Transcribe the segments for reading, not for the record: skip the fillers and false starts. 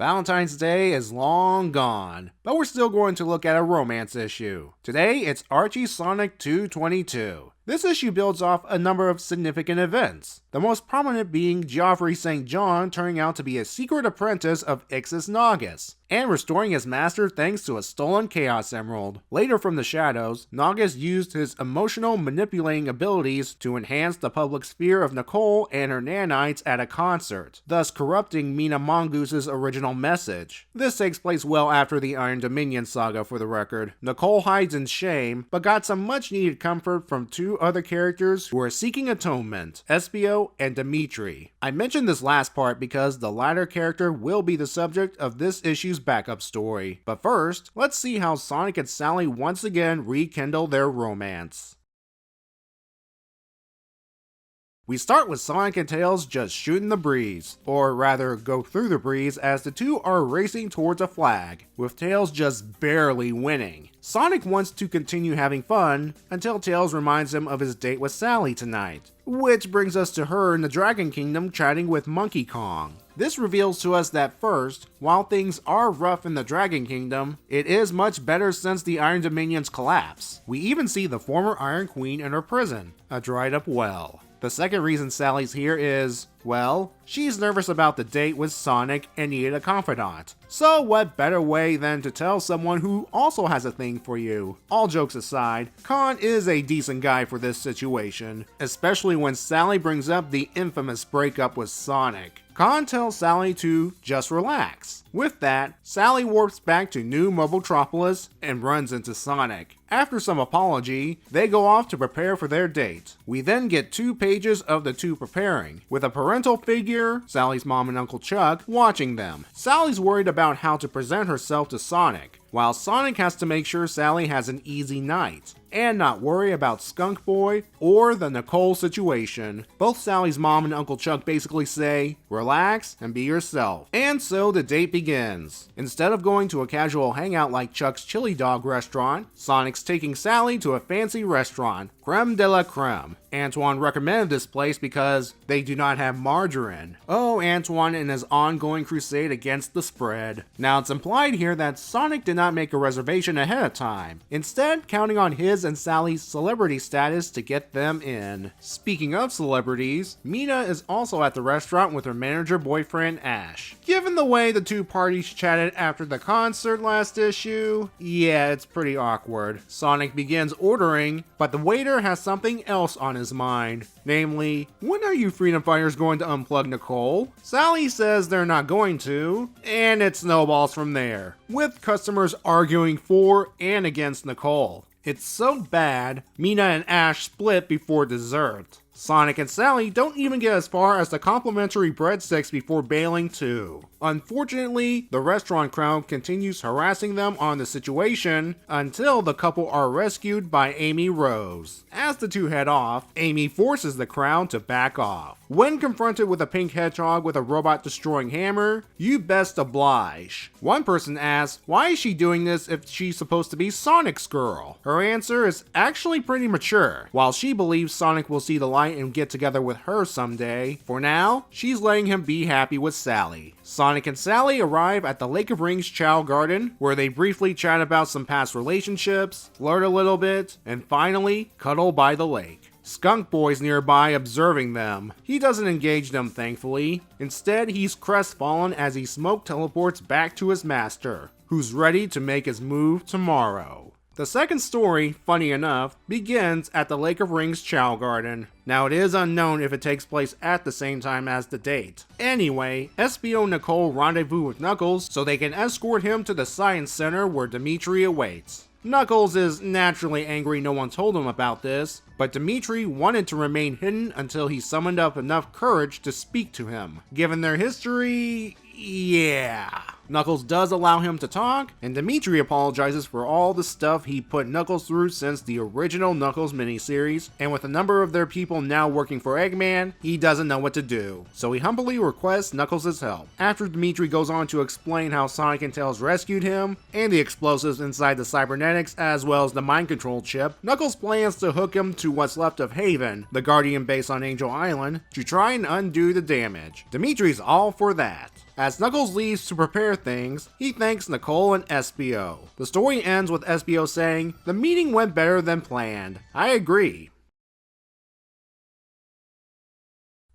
Valentine's Day is long gone, but we're still going to look at a romance issue. Today, it's Archie Sonic 222. This issue builds off a number of significant events, the most prominent being Geoffrey St. John turning out to be a secret apprentice of Ixis Naugus, and restoring his master thanks to a stolen Chaos Emerald. Later from the shadows, Naugus used his emotional manipulating abilities to enhance the public sphere of Nicole and her nanites at a concert, thus corrupting Mina Mongoose's original message. This takes place well after the Iron Dominion saga for the record. Nicole hides in shame, but got some much needed comfort from two other characters who are seeking atonement, Espio and Dimitri. I mentioned this last part because the latter character will be the subject of this issue's backup story. But first, let's see how Sonic and Sally once again rekindle their romance. We start with Sonic and Tails just shooting the breeze, or rather go through the breeze as the two are racing towards a flag, with Tails just barely winning. Sonic wants to continue having fun until Tails reminds him of his date with Sally tonight, which brings us to her in the Dragon Kingdom chatting with Monkey Kong. This reveals to us that first, while things are rough in the Dragon Kingdom, it is much better since the Iron Dominion's collapse. We even see the former Iron Queen in her prison, a dried up well. The second reason Sally's here is, well, she's nervous about the date with Sonic and needed a confidant. So what better way than to tell someone who also has a thing for you? All jokes aside, Khan is a decent guy for this situation, especially when Sally brings up the infamous breakup with Sonic. Khan tells Sally to just relax. With that, Sally warps back to New Mobotropolis and runs into Sonic. After some apology, they go off to prepare for their date. We then get 2 pages of the two preparing, with a parental figure, Sally's mom and Uncle Chuck, watching them. Sally's worried about how to present herself to Sonic, while Sonic has to make sure Sally has an easy night, and not worry about Skunk Boy or the Nicole situation. Both Sally's mom and Uncle Chuck basically say, relax and be yourself. And so the date begins. Instead of going to a casual hangout like Chuck's Chili Dog restaurant, Sonic's taking Sally to a fancy restaurant, Creme de la Creme. Antoine recommended this place because they do not have margarine. Oh, Antoine and his ongoing crusade against the spread. Now it's implied here that Sonic did not make a reservation ahead of time, instead counting on his and Sally's celebrity status to get them in. Speaking of celebrities, Mina is also at the restaurant with her manager boyfriend Ash. Given the way the two parties chatted after the concert last issue, yeah, it's pretty awkward. Sonic begins ordering, but the waiter has something else on his mind. Namely, when are you freedom fighters going to unplug Nicole? Sally says they're not going to, and it snowballs from there, with customers arguing for and against Nicole. It's so bad, Mina and Ash split before dessert. Sonic and Sally don't even get as far as the complimentary breadsticks before bailing too. Unfortunately, the restaurant crowd continues harassing them on the situation until the couple are rescued by Amy Rose. As the two head off, Amy forces the crowd to back off. When confronted with a pink hedgehog with a robot-destroying hammer, you best oblige. One person asks, why is she doing this if she's supposed to be Sonic's girl? Her answer is actually pretty mature. While she believes Sonic will see the light and get together with her someday, for now, she's letting him be happy with Sally. Sonic and Sally arrive at the Lake of Rings Chow Garden, where they briefly chat about some past relationships, flirt a little bit, and finally, cuddle by the lake. Skunk Boy's nearby observing them. He doesn't engage them, thankfully. Instead, he's crestfallen as he smoke teleports back to his master, who's ready to make his move tomorrow. The second story, funny enough, begins at the Lake of Rings Chow Garden. Now it is unknown if it takes place at the same time as the date. Anyway, Espio and Nicole rendezvous with Knuckles so they can escort him to the Science Center where Dimitri awaits. Knuckles is naturally angry no one told him about this, but Dimitri wanted to remain hidden until he summoned up enough courage to speak to him. Given their history, yeah. Knuckles does allow him to talk, and Dimitri apologizes for all the stuff he put Knuckles through since the original Knuckles miniseries, and with a number of their people now working for Eggman, he doesn't know what to do, so he humbly requests Knuckles' help. After Dimitri goes on to explain how Sonic and Tails rescued him, and the explosives inside the cybernetics as well as the mind control chip, Knuckles plans to hook him to what's left of Haven, the Guardian base on Angel Island, to try and undo the damage. Dimitri's all for that. As Knuckles leaves to prepare their things, he thanks Nicole and SBO. The story ends with SBO saying, "The meeting went better than planned." I agree.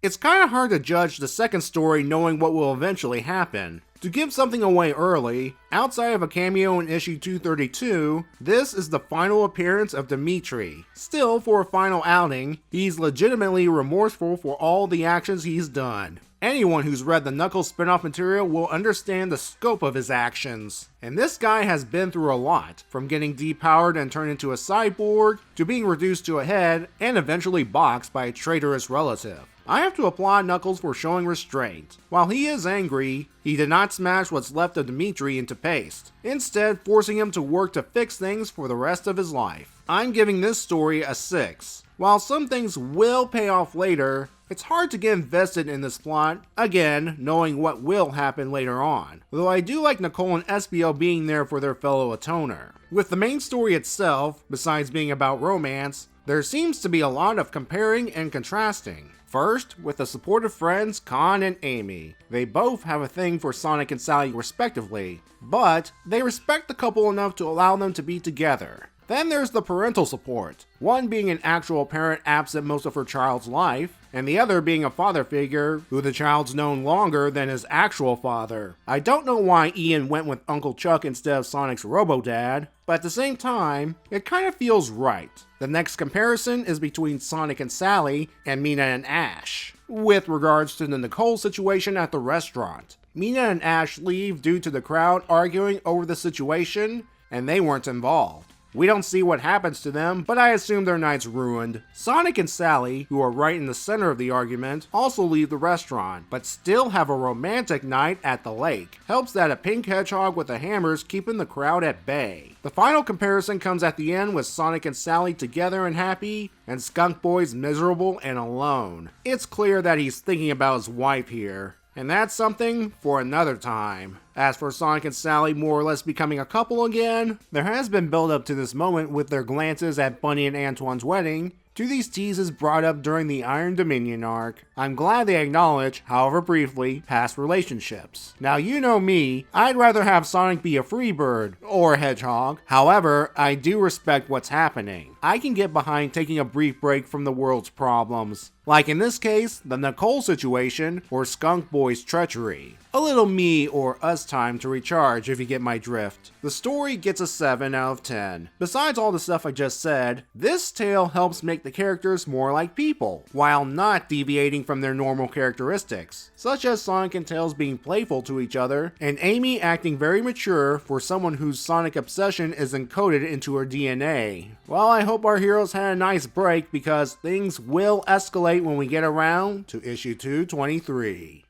It's kinda hard to judge the second story knowing what will eventually happen. To give something away early, outside of a cameo in issue 232, this is the final appearance of Dimitri. Still, for a final outing, he's legitimately remorseful for all the actions he's done. Anyone who's read the Knuckles spin-off material will understand the scope of his actions. And this guy has been through a lot, from getting depowered and turned into a cyborg, to being reduced to a head, and eventually boxed by a traitorous relative. I have to applaud Knuckles for showing restraint. While he is angry, he did not smash what's left of Dimitri into paste, instead forcing him to work to fix things for the rest of his life. I'm giving this story a 6. While some things will pay off later, it's hard to get invested in this plot, again, knowing what will happen later on. Though I do like Nicole and SBO being there for their fellow atoner. With the main story itself, besides being about romance, there seems to be a lot of comparing and contrasting. First, with the supportive friends Con and Amy. They both have a thing for Sonic and Sally respectively, but they respect the couple enough to allow them to be together. Then there's the parental support, one being an actual parent absent most of her child's life, and the other being a father figure who the child's known longer than his actual father. I don't know why Ian went with Uncle Chuck instead of Sonic's robo-dad, but at the same time, it kind of feels right. The next comparison is between Sonic and Sally and Mina and Ash, with regards to the Nicole situation at the restaurant. Mina and Ash leave due to the crowd arguing over the situation, and they weren't involved. We don't see what happens to them, but I assume their night's ruined. Sonic and Sally, who are right in the center of the argument, also leave the restaurant, but still have a romantic night at the lake. Helps that a pink hedgehog with a hammer's keeping the crowd at bay. The final comparison comes at the end with Sonic and Sally together and happy, and Skunk Boy's miserable and alone. It's clear that he's thinking about his wife here. And that's something for another time. As for Sonic and Sally more or less becoming a couple again, there has been build up to this moment with their glances at Bunny and Antoine's wedding, to these teases brought up during the Iron Dominion arc. I'm glad they acknowledge, however briefly, past relationships. Now you know me, I'd rather have Sonic be a free bird, or a hedgehog. However, I do respect what's happening. I can get behind taking a brief break from the world's problems. Like in this case, the Nicole situation, or Skunk Boy's treachery. A little me or us time to recharge if you get my drift. The story gets a 7 out of 10. Besides all the stuff I just said, this tale helps make the characters more like people, while not deviating from their normal characteristics, such as Sonic and Tails being playful to each other, and Amy acting very mature for someone whose Sonic obsession is encoded into her DNA. Well, I hope our heroes had a nice break because things will escalate when we get around to issue 223.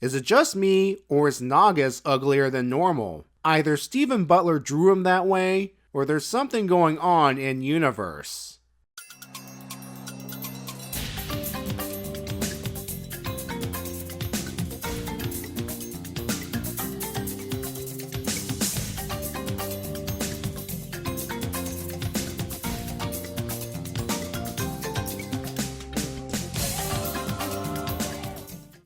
Is it just me, or is Nagas uglier than normal? Either Stephen Butler drew him that way, or there's something going on in universe.